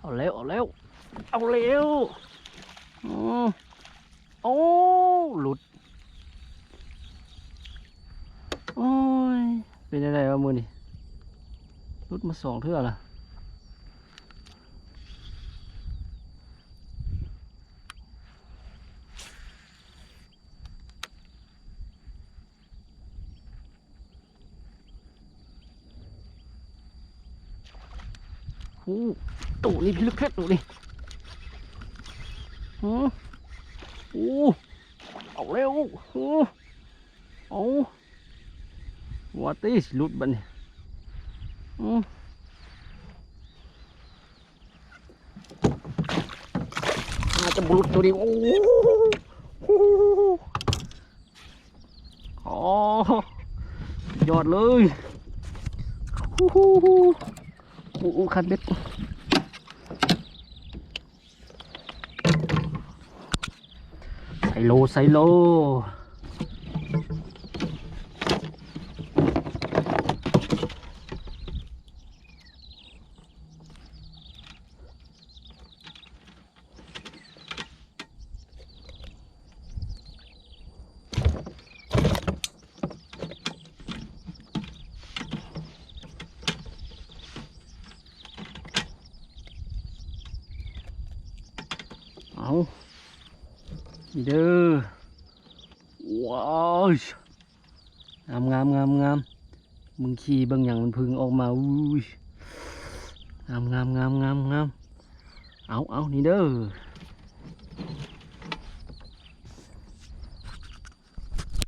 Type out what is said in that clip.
เอาเร็วเอาเร็วเอาเร็วโอ้หลุดโอ้ยเป็นยังไงวะมือนี่หลุดมาสองเทื่อละตู่นี่พี่ลึกเพชรตู่นี่เอาเร็วเอาวัดตีหลุดบันนี่น่าจะบลุดตัวนี้โอ้โหยอดเลยคันเบ็ดไซโลไซโลเอาเด้อว้าวงามมึงขี่บางอย่างมันพึ่งออกมาอุ้ยงามเอานี่เด้อ